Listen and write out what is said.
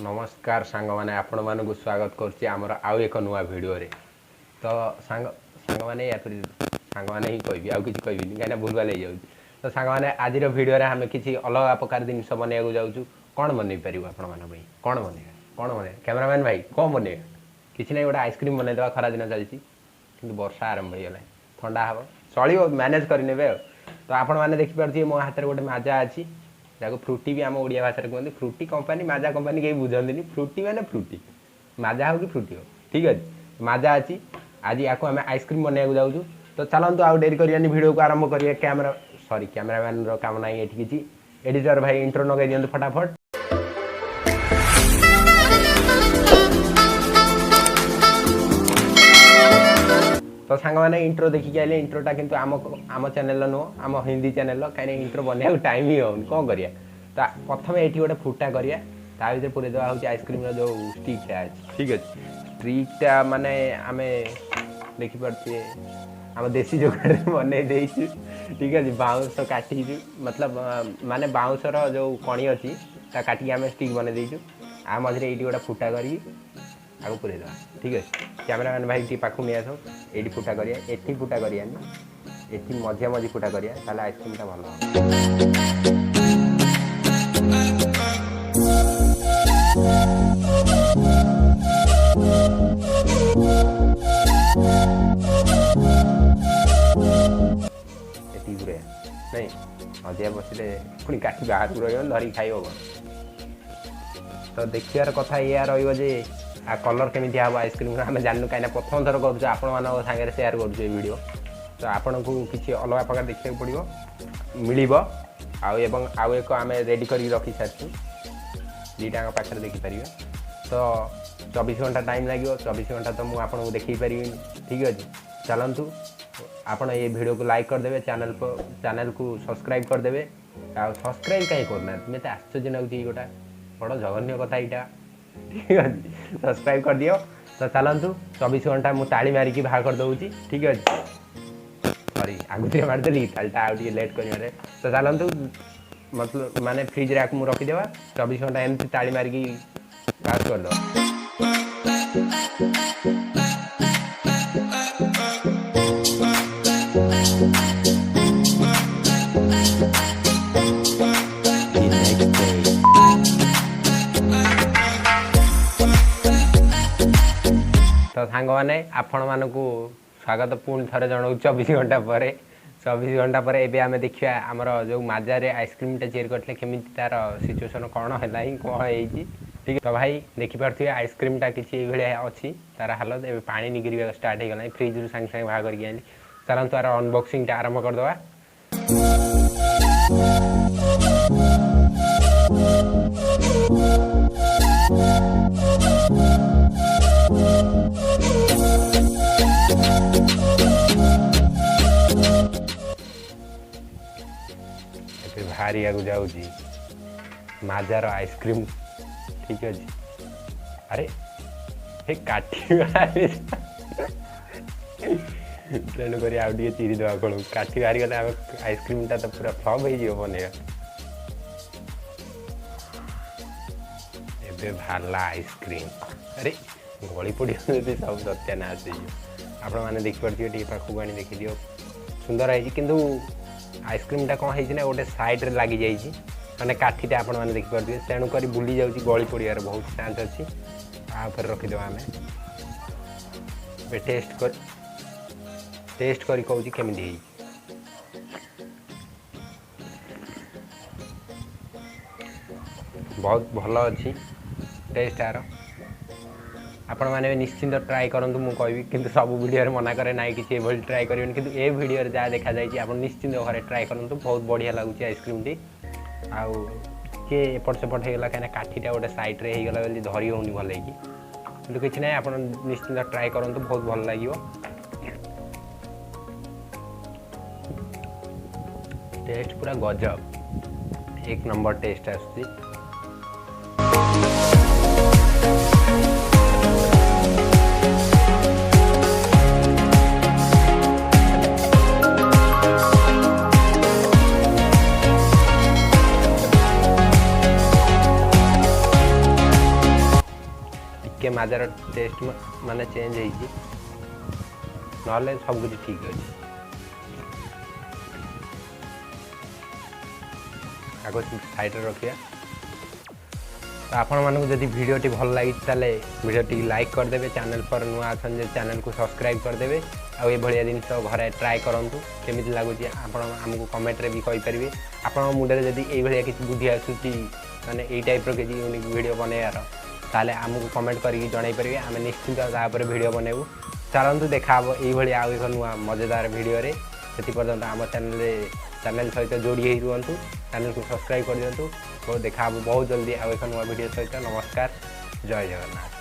नमस्कार सांग मैंने आपण मानक स्वागत करछि आमर आउ एक नुआ वीडियो रे। तो सांग सांग मैंने या फिर सांग मैंने ही कहबी आउ किछि कहबिनी काइना भूलवा ले जाउ। तो सांग मैंने आज रो वीडियो रे हम किछि अलग प्रकार जिनिस बनेया जाउछु। कोन बनै परिबो आपण मान भाई कोन बने कैमरामैन भाई कोन बने किछि नै गोटा आइसक्रीम बनै देबा खरा दिन चलछि किंतु वर्षा आरंभ हो गला ठंडा हबो चलिबो मैनेज करि नेबे। तो आपण माने देखि परछि मो हाथ रे गोटे माजा अछि जाको फ्रूटी भी आम ओडिया भाषा कहते फ्रूटी कंपनी माजा कंपनी कहीं बुझाती फ्रूटी माने फ्रूटी माजा हो कि फ्रूटी हो ठीक अच्छे माजा अच्छी आज या आइसक्रीम बनवाक जाऊँ। तो चलतु आउ डेरी करियानी वीडियो को आरंभ करिए। कैमरा सॉरी कैमरामैन रो काम नहीं एठी किछि एडिटर भाई इंट्रो नगे दियंतु फटाफट। तो सांग मैंने इंट्रो देखिक आइले इंट्रोटा किंतु आम चैनल नुह आम हिंदी चैनल कहीं इंट्रो बनवाक टाइम ही होनी कौन करिया। तो प्रथम ये गोटे फुटा करिया ता भीतर पूरे देवा हूँ आइसक्रीम जो स्टिकटा अच्छे ठीक अच्छे स्टिकटा माने आम देखिपे आम देसी जोगाड़ बनई देचु ठीक अच्छे बाउंस काटी मतलब माने बाउंसर जो कणी अच्छी काटिक आम स्टिक बनई देचु आ मझे ये गोटे फुटा करी आगे पूरे देवा ठीक अच्छे। कैमरामैन भाई टी पाखु नहीं आस ये फुटा करिया एठी फुटा करियानी एठी मझिया मझी फुटा करिया ताले आइसक्रीमटा भल एठी पूरे नहीं मझिया बसिले पुणी काटी बाहर रही धरिकी खाइब। तो देखार कथा या रे आ कलर केमी हम आइसक्रीम आम जानू कहीं प्रथम थर कर सागर सेयार करीडियो। तो आपन को किसी अलग प्रकार देखा पड़ो मिल आउ एक आम रेडी कर रखी सारी दीटा पाखे देखिपर। तो 24 घंटा टाइम लगे 24 घंटा तो मुझे आपको देखी पारि ठीक अच्छे। चलतु आपड़ ये वीडियो को लाइक करदे चैनल को सब्सक्राइब करदे आ सब्सक्राइब कहीं करना मत आश्चर्य लगुच गोटा बड़ जघन्य कथा यहाँ ठीक अच्छे सब्सक्राइब कर दियो। तो चलतु 24 घंटा मुझे ताली मारिकी बाहर कर दूँ ठीक अच्छे सॉरी आगुरी मारदेली तालटा आउ लेट कर। तो चलतु मतलब माने फ्रिज रे मुझे रखीदेवा 24 घंटा एमती ताली मारिकी बाहर कर दो। तो सांग मैंने आपण मानक स्वागत पुणी थे जनाऊँ 24 घंटा पर 24 घंटा पर एबे आमे देखिया आमर जो माजा रे आइसक्रीमटा चेयर करते केमी तार सिचुएसन कौन है कौन है ठीक है। तो भाई देखिपे आइसक्रीमटा किसी भाया अच्छी तार हालत ए पानी निगरी स्टार्ट हो गला फ्रिज रू सांगे सांगे बाहर करके आनी। चलतु तार अनबॉक्सिंगटा आरंभ करदवा। बाहरी आगु जाऊँगी माजार आइसक्रीम ठीक अच्छे। अरे हे काटी तेणुक आगे चिरी दवा कौन काटी बाहरी गले आइसक्रीमटा तो पूरा फ्लप हो बनैया। एबे बाहरला आइसक्रीम अरे गली पड़ी सब सत्यानाश आपण मैंने देखिपे पाखक आनी देखी दियो सुंदर है किंतु आइसक्रीमटा कौन है गोटे साइड रे लगी जाइए मैंने काठीटा आपण मैंने देखिपे तेणुक बुली जाऊँगी गली पड़ियार बहुत चांस अच्छी आपर रखीदे आम टेस्ट कर कहूँ केमी बहुत भल अच्छी टेस्ट यार आपण मैंने निश्चिंत ट्राए करूँ मुझे कहबी कि सब वीडियो मना करे ना कि ट्राए करें कि ए वीडियो जहाँ देखा जाए आप निश्चिंत घरे ट्राए करूँ बहुत बढ़िया लगुच आइसक्रीम टी आउ किए एपट सेपट होगा कहीं काठीटा गोटे सैड्रे होगला धरी होनी भल कि किसी ना आप निश्चिंत ट्राए करूँ बहुत भल लगे। टेस्ट पूरा गजब एक नंबर टेस्ट आसुची। माजार टेस्ट माने चेंज होइछि नहले सब कुछ ठीक अछि आगो साइड रे रखिया तो आपण मानक जदि वीडियोटी भल लगी ताले वीडियोटी लाइक कर देबे चैनल पर नुआ अछन जे चैनल को सब्सक्राइब कर देबे आ ए भलिया जिनिस घरे ट्राई करंतु केमिति लागुची आपण हमकु कमेंट रे भी कहि परिबे आपण मुंडे जदि ए भलिया किछ बुद्धि आसुची माने ए टाइप रो किछ यूनिक वीडियो बनायार ताले हमकु कमेंट करिकि जणाई परिबे आमे निश्चित ता पर वीडियो बनाबू चलंतु देखाबो ए भलिया आ एक नुआ मजेदार वीडियो रे सेति पर्यंत हम चैनल सहित जोड़ी ही रुहंतु चैनल को सब्सक्राइब कर दियंतु तो देखा बहुत जल्दी आ एक नुआ वीडियो सहित नमस्कार जय जगन्नाथ।